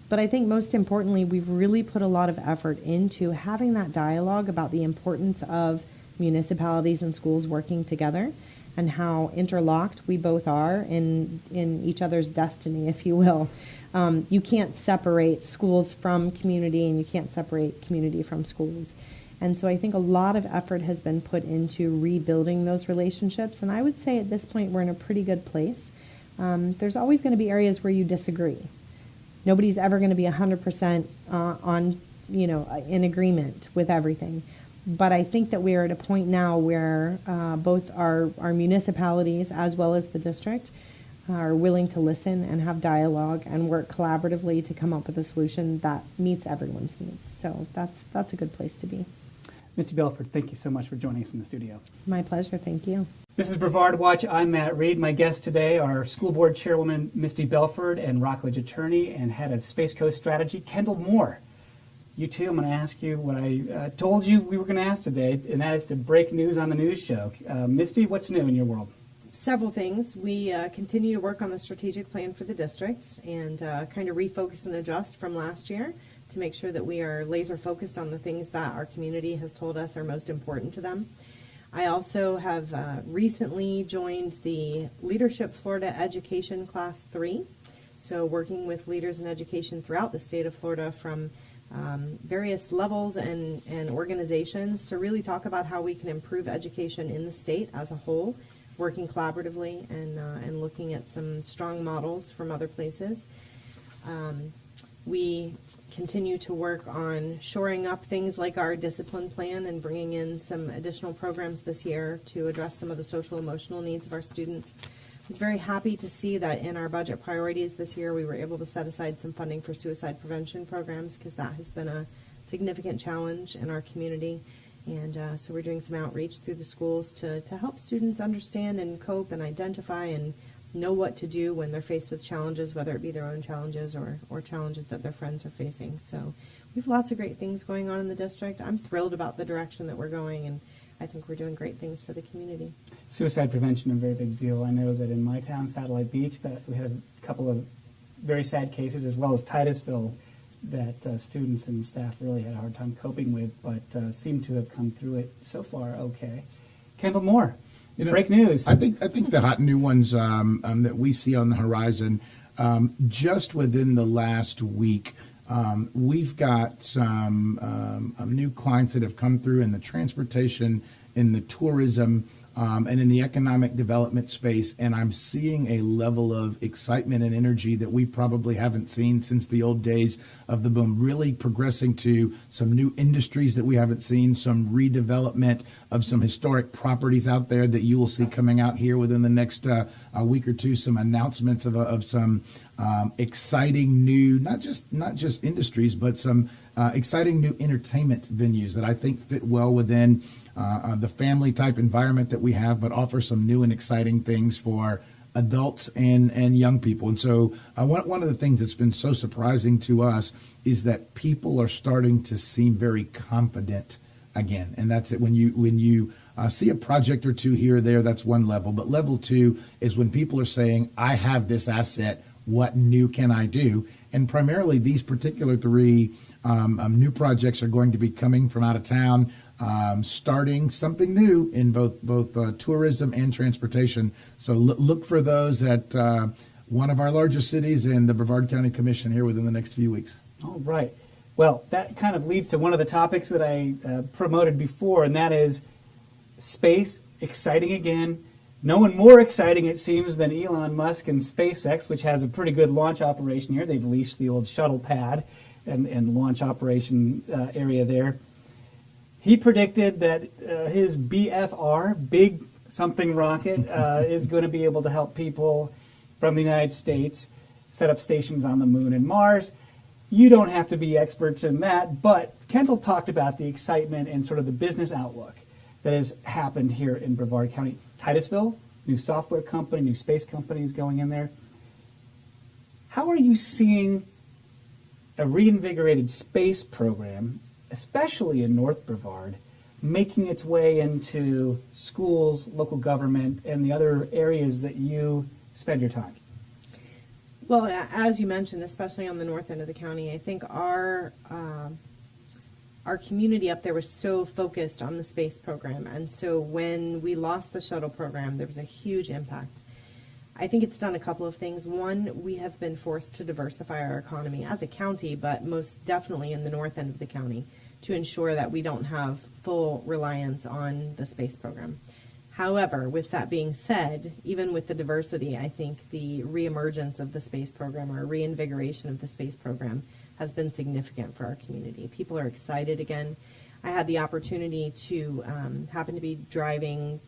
But I think most importantly, we've really put a lot of effort into having that dialogue about the importance of municipalities and schools working together and how interlocked we both are in each other's destiny, if you will. You can't separate schools from community, and you can't separate community from schools. And so I think a lot of effort has been put into rebuilding those relationships. And I would say at this point, we're in a pretty good place. There's always going to be areas where you disagree. Nobody's ever going to be 100% in agreement with everything. But I think that we are at a point now where both our municipalities as well as the district are willing to listen and have dialogue and work collaboratively to come up with a solution that meets everyone's needs. So that's a good place to be. Misty Belford, thank you so much for joining us in the studio. My pleasure. Thank you. This is Brevard Watch. I'm Matt Reed. My guests today are School Board Chairwoman Misty Belford and Rockledge Attorney and Head of Space Coast Strategy, Kendall Moore. You too, I'm going to ask you what I told you we were going to ask today, and that is to break news on the news show. Misty, what's new in your world? Several things. We continue to work on the strategic plan for the district and kind of refocus and adjust from last year to make sure that we are laser focused on the things that our community has told us are most important to them. I also have recently joined the Leadership Florida Education Class 3, so working with leaders in education throughout the state of Florida from various levels and organizations to really talk about how we can improve education in the state as a whole, working collaboratively and looking at some strong models from other places. We continue to work on shoring up things like our discipline plan and bringing in some additional programs this year to address some of the social emotional needs of our students. I was very happy to see that in our budget priorities this year we were able to set aside some funding for suicide prevention programs because that has been a significant challenge in our community. And so we're doing some outreach through the schools to help students understand and cope and identify and know what to do when they're faced with challenges, whether it be their own challenges or challenges that their friends are facing. So we have lots of great things going on in the district. I'm thrilled about the direction that we're going, and I think we're doing great things for the community. Suicide prevention, a very big deal. I know that in my town, Satellite Beach, that we had a couple of very sad cases, as well as Titusville, that students and staff really had a hard time coping with, but seem to have come through it so far okay. Kendall Moore, break news. I think the hot new ones that we see on the horizon, just within the last week, we've got some new clients that have come through in the transportation, in the tourism, and in the economic development space, and I'm seeing a level of excitement and energy that we probably haven't seen since the old days of the boom, really progressing to some new industries that we haven't seen, some redevelopment of some historic properties out there that you will see coming out here within the next week or two, some announcements of some exciting new, not just industries, but some exciting new entertainment venues that I think fit well within the family type environment that we have, but offer some new and exciting things for adults and young people. And so one of the things that's been so surprising to us is that people are starting to seem very confident again. And that's it. When you see a project or two here or there, that's one level. But level two is when people are saying, I have this asset, what new can I do? And primarily these particular three new projects are going to be coming from out of town, starting something new in both tourism and transportation. So look for those at one of our largest cities and the Brevard County Commission here within the next few weeks. All right. Well, that kind of leads to one of the topics that I promoted before, and that is space, exciting again. No one more exciting, it seems, than Elon Musk and SpaceX, which has a pretty good launch operation here. They've leased the old shuttle pad and launch operation area there. He predicted that his BFR, big something rocket, is going to be able to help people from the United States set up stations on the moon and Mars. You don't have to be experts in that, but Kendall talked about the excitement and sort of the business outlook that has happened here in Brevard County. Titusville, new software company, new space companies going in there. How are you seeing a reinvigorated space program, especially in North Brevard, making its way into schools, local government, and the other areas that you spend your time? Well, as you mentioned, especially on the north end of the county, I think our community up there was so focused on the space program. And so when we lost the shuttle program, there was a huge impact. I think it's done a couple of things. One, we have been forced to diversify our economy as a county, but most definitely in the north end of the county, to ensure that we don't have full reliance on the space program. However, with that being said, even with the diversity, I think the reemergence of the space program or reinvigoration of the space program has been significant for our community. People are excited again. I had the opportunity to happen to be driving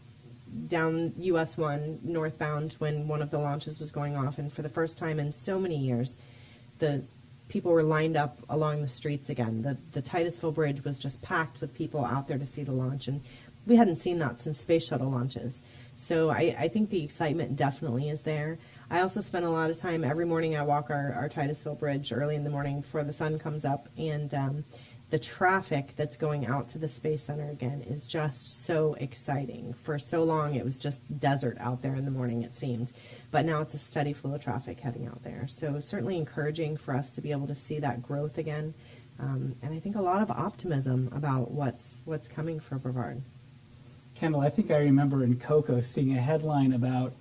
down US 1 northbound when one of the launches was going off, and for the first time in so many years, the people were lined up along the streets again. The Titusville Bridge was just packed with people out there to see the launch, and we hadn't seen that since space shuttle launches. So I think the excitement definitely is there. I also spend a lot of time, every morning I walk our Titusville Bridge early in the morning before the sun comes up, and the traffic that's going out to the Space Center again is just so exciting. For so long it was just desert out there in the morning, it seemed, but now it's a steady flow of traffic heading out there. So certainly encouraging for us to be able to see that growth again, and I think a lot of optimism about what's coming for Brevard. Kendall, I think I remember in Cocoa seeing a headline about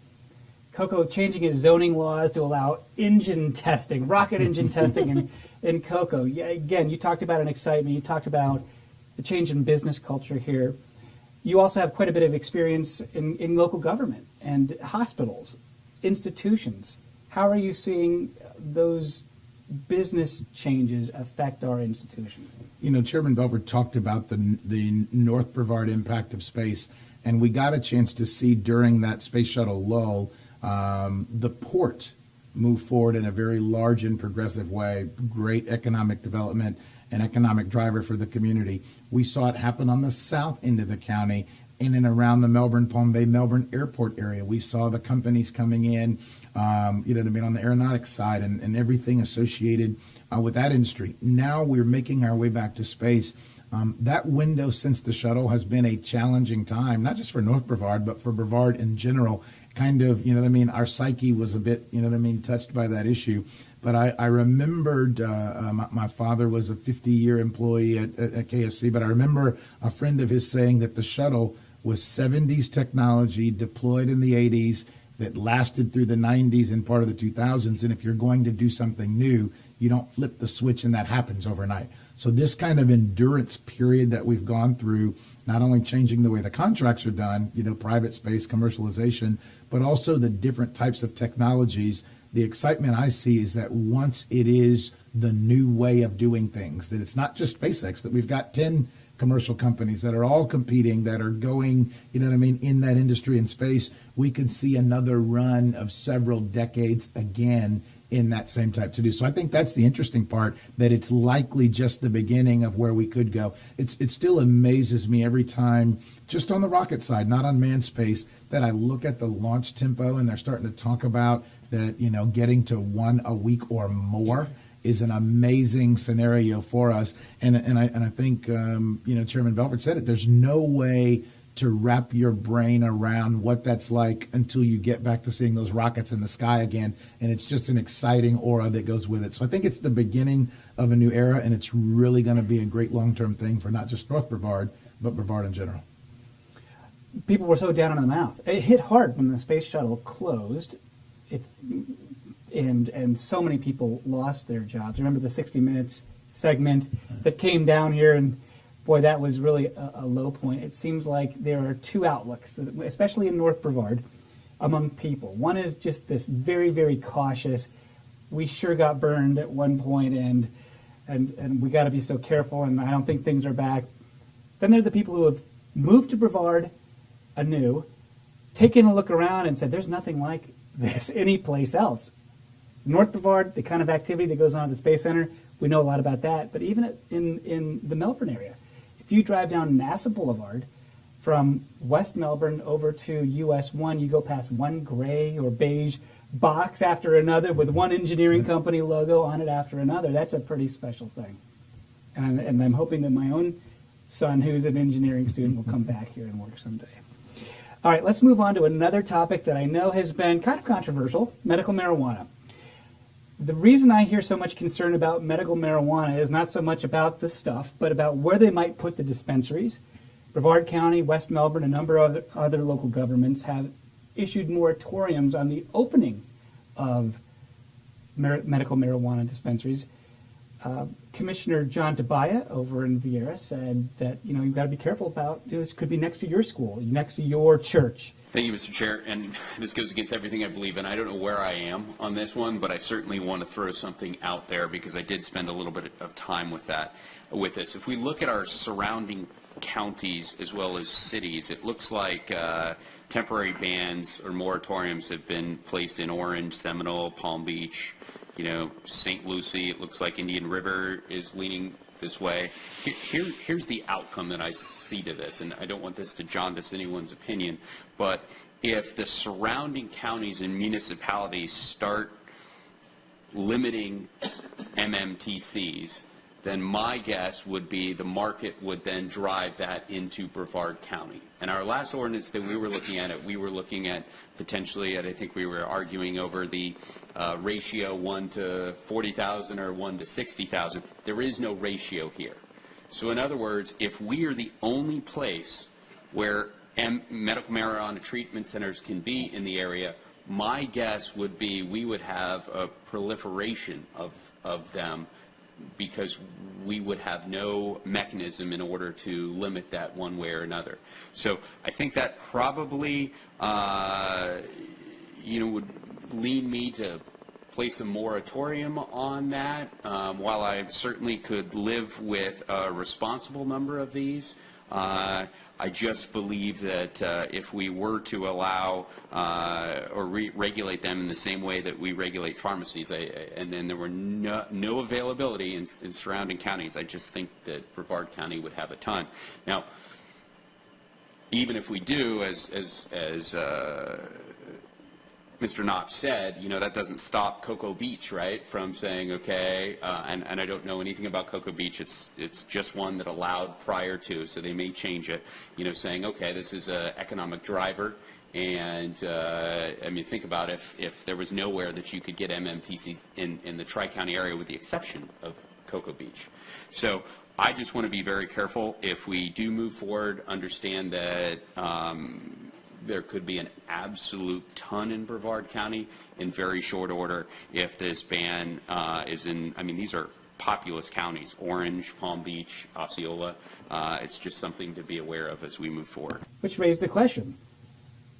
Cocoa changing his zoning laws to allow engine testing, rocket engine testing in Cocoa. Yeah, again, you talked about an excitement. You talked about the change in business culture here. You also have quite a bit of experience in local government and hospitals, institutions. How are you seeing those business changes affect our institutions? You know, Chairman Belford talked about the North Brevard impact of space, and we got a chance to see during that space shuttle lull the port move forward in a very large and progressive way. Great economic development, an economic driver for the community. We saw it happen on the south end of the county in and around the Palm Bay, Melbourne airport area. We saw the companies coming in, on the aeronautics side and everything associated with that industry. Now we're making our way back to space. That window since the shuttle has been a challenging time, not just for North Brevard, but for Brevard in general. Kind of, our psyche was a bit, touched by that issue. But I remembered my father was a 50-year employee at KSC, but I remember a friend of his saying that the shuttle was 70s technology deployed in the 80s that lasted through the 90s and part of the 2000s. And if you're going to do something new, you don't flip the switch and that happens overnight. So this kind of endurance period that we've gone through, not only changing the way the contracts are done, private space commercialization, but also the different types of technologies. The excitement I see is that once it is the new way of doing things, that it's not just SpaceX, that we've got 10 commercial companies that are all competing, that are going, in that industry and space, we could see another run of several decades again in that same type to do. So I think that's the interesting part, that it's likely just the beginning of where we could go. It still amazes me every time, just on the rocket side, not on manned space, that I look at the launch tempo and they're starting to talk about that, getting to one a week or more is an amazing scenario for us. And I think, Chairman Belford said it, there's no way to wrap your brain around what that's like until you get back to seeing those rockets in the sky again. And it's just an exciting aura that goes with it. So I think it's the beginning of a new era, and it's really going to be a great long-term thing for not just North Brevard, but Brevard in general. People were so down in the mouth. It hit hard when the space shuttle closed. And so many people lost their jobs. Remember the 60 Minutes segment that came down here, and boy, that was really a low point. It seems like there are two outlooks, especially in North Brevard, among people. One is just this very, very cautious, we sure got burned at one point, and we got to be so careful, and I don't think things are back. Then there are the people who have moved to Brevard anew, taken a look around and said, there's nothing like this anyplace else. North Brevard, the kind of activity that goes on at the Space Center, we know a lot about that, but even in the Melbourne area, if you drive down NASA Boulevard from West Melbourne over to US 1, you go past one gray or beige box after another with one engineering company logo on it after another. That's a pretty special thing. And I'm hoping that my own son, who's an engineering student, will come back here and work someday. All right, let's move on to another topic that I know has been kind of controversial, medical marijuana. The reason I hear so much concern about medical marijuana is not so much about the stuff, but about where they might put the dispensaries. Brevard County, West Melbourne, a number of other local governments have issued moratoriums on the opening of medical marijuana dispensaries. Commissioner John Tabaya over in Vieira said that, you've got to be careful about this. Could be next to your school, next to your church. Thank you, Mr. Chair, and this goes against everything I believe in. I don't know where I am on this one, but I certainly want to throw something out there because I did spend a little bit of time with this. If we look at our surrounding counties as well as cities, it looks like temporary bans or moratoriums have been placed in Orange, Seminole, Palm Beach, St. Lucie. It looks like Indian River is leaning this way. Here's the outcome that I see to this, and I don't want this to jaundice anyone's opinion, but if the surrounding counties and municipalities start limiting MMTCs, then my guess would be the market would then drive that into Brevard County. And our last ordinance that we were looking at potentially, and I think we were arguing over the ratio 1 to 40,000 or 1 to 60,000. There is no ratio here. So in other words, if we are the only place where medical marijuana treatment centers can be in the area, my guess would be we would have a proliferation of them, because we would have no mechanism in order to limit that one way or another. So I think that probably, would lead me to place a moratorium on that. While I certainly could live with a responsible number of these, I just believe that if we were to allow or regulate them in the same way that we regulate pharmacies, and then there were no availability in surrounding counties, I just think that Brevard County would have a ton. Now, even if we do, as Mr. Knopf said, that doesn't stop Cocoa Beach, right, from saying, okay, and I don't know anything about Cocoa Beach. It's just one that allowed prior to, so they may change it, saying, okay, this is an economic driver. And, think about if there was nowhere that you could get MMTCs in the Tri-County area with the exception of Cocoa Beach. So I just want to be very careful. If we do move forward, understand that there could be an absolute ton in Brevard County in very short order if this ban is in, these are populous counties, Orange, Palm Beach, Osceola. It's just something to be aware of as we move forward. Which raised the question,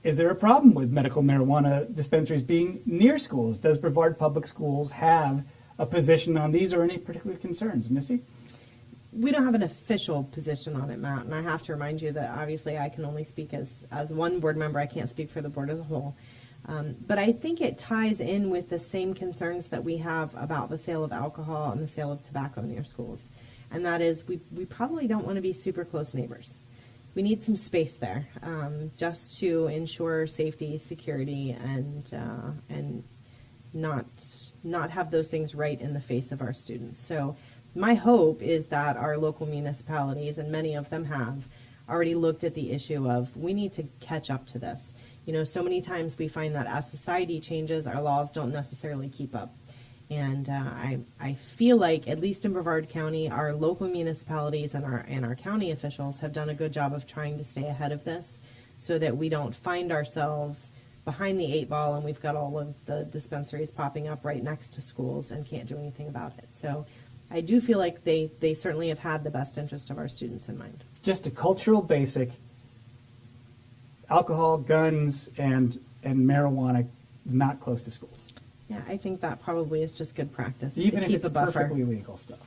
is there a problem with medical marijuana dispensaries being near schools? Does Brevard Public Schools have a position on these or any particular concerns? Misty? We don't have an official position on it, Matt, and I have to remind you that obviously I can only speak as one board member. I can't speak for the board as a whole. But I think it ties in with the same concerns that we have about the sale of alcohol and the sale of tobacco near schools. And that is, we probably don't want to be super close neighbors. We need some space there, just to ensure safety, security, and not have those things right in the face of our students. So my hope is that our local municipalities, and many of them have, already looked at the issue of, we need to catch up to this. You know, so many times we find that as society changes, our laws don't necessarily keep up. And I feel like, at least in Brevard County, our local municipalities and our county officials have done a good job of trying to stay ahead of this, so that we don't find ourselves behind the 8 ball and we've got all of the dispensaries popping up right next to schools and can't do anything about it. So I do feel like they certainly have had the best interest of our students in mind. Just a cultural basic: alcohol, guns, and marijuana not close to schools. Yeah, I think that probably is just good practice Even to if keep it's a buffer. perfectly legal stuff.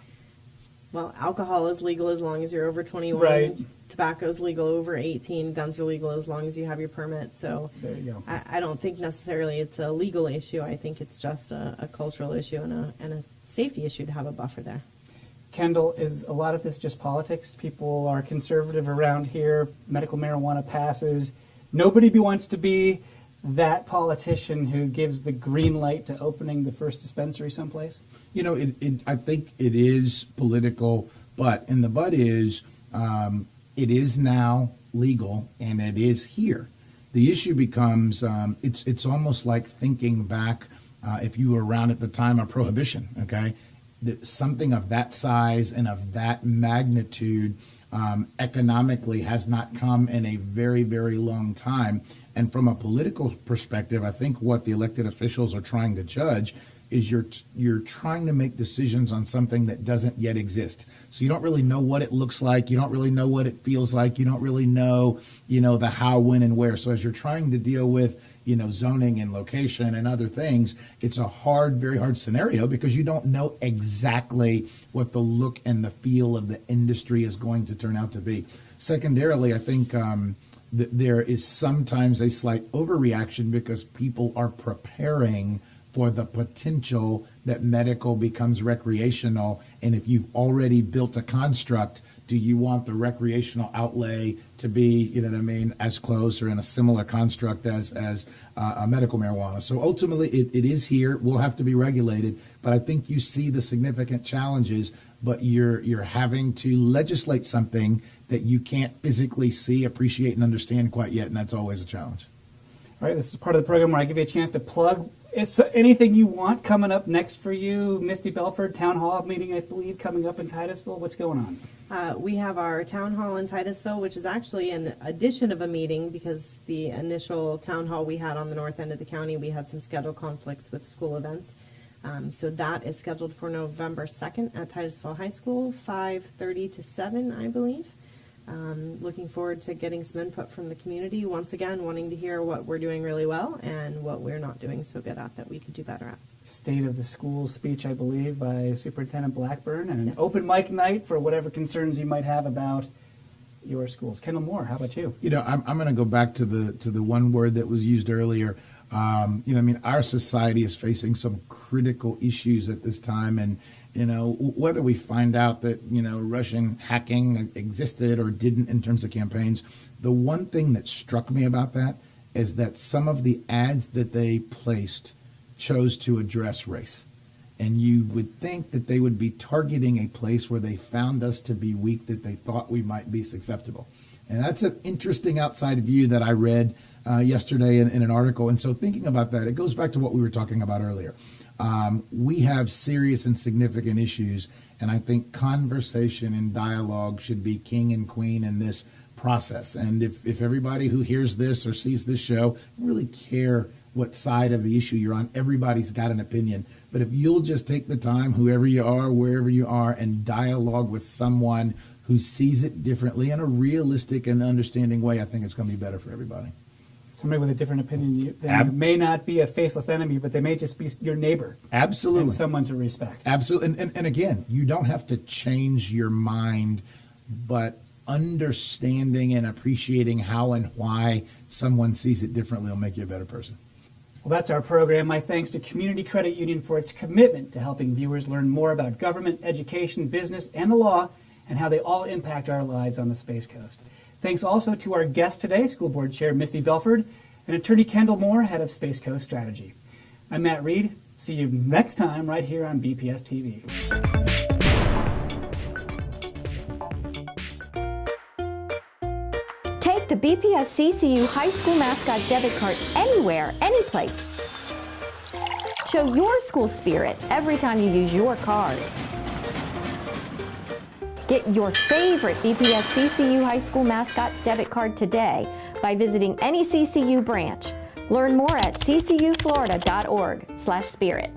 Well, alcohol is legal as long as you're over 21. Right. Tobacco is legal over 18. Guns are legal as long as you have your permit. So There you go. I don't think necessarily it's a legal issue. I think it's just a cultural issue and a safety issue to have a buffer there. Kendall, is a lot of this just politics? People are conservative around here. Medical marijuana passes. Nobody wants to be that politician who gives the green light to opening the first dispensary someplace? You know, I think it is political, but it is now legal and it is here. The issue becomes, it's almost like thinking back, if you were around at the time of Prohibition, okay? That something of that size and of that magnitude economically has not come in a very, very long time. And from a political perspective, I think what the elected officials are trying to judge is you're trying to make decisions on something that doesn't yet exist. So you don't really know what it looks like. You don't really know what it feels like. You don't really know, the how, when, and where. So as you're trying to deal with, zoning and location and other things, it's a very hard scenario because you don't know exactly what the look and the feel of the industry is going to turn out to be. Secondarily, I think that there is sometimes a slight overreaction because people are preparing for the potential that medical becomes recreational. And if you've already built a construct, do you want the recreational outlay to be, as close or in a similar construct as a medical marijuana? So ultimately, it is here. We'll have to be regulated. But I think you see the significant challenges, but you're having to legislate something that you can't physically see, appreciate, and understand quite yet, and that's always a challenge. All right, this is part of the program where I give you a chance to plug anything you want coming up next for you. Misty Belford Town Hall meeting, I believe, coming up in Titusville. What's going on? We have our town hall in Titusville, which is actually an addition of a meeting because the initial town hall we had on the north end of the county, we had some schedule conflicts with school events. So that is scheduled for November 2nd at Titusville High School, 5:30 to 7, I believe. Looking forward to getting some input from the community. Once again, wanting to hear what we're doing really well and what we're not doing so good at that we could do better at. State of the School speech, I believe, by Superintendent Blackburn, and an Yes. open mic night for whatever concerns you might have about your schools. Kendall Moore, how about you? I'm going to go back to the one word that was used earlier. Our society is facing some critical issues at this time, and whether we find out that Russian hacking existed or didn't in terms of campaigns, the one thing that struck me about that is that some of the ads that they placed chose to address race. And you would think that they would be targeting a place where they found us to be weak, that they thought we might be susceptible. And that's an interesting outside view that I read yesterday in an article. And so thinking about that, it goes back to what we were talking about earlier. We have serious and significant issues, and I think conversation and dialogue should be king and queen in this process. And if everybody who hears this or sees this show really care what side of the issue you're on, everybody's got an opinion. But if you'll just take the time, whoever you are, wherever you are, and dialogue with someone who sees it differently in a realistic and understanding way, I think it's going to be better for everybody. Somebody with a different opinion than you may not be a faceless enemy, but they may just be your neighbor. Absolutely. And someone to respect. Absolutely. And again, you don't have to change your mind, but understanding and appreciating how and why someone sees it differently will make you a better person. Well, that's our program. My thanks to Community Credit Union for its commitment to helping viewers learn more about government, education, business, and the law, and how they all impact our lives on the Space Coast. Thanks also to our guest today, School Board Chair Misty Belford, and Attorney Kendall Moore, Head of Space Coast Strategy. I'm Matt Reed. See you next time right here on BPS TV. Take the BPS CCU High School Mascot debit card anywhere, anyplace. Show your school spirit every time you use your card. Get your favorite BPS CCU High School Mascot debit card today by visiting any CCU branch. Learn more at ccuflorida.org/spirit.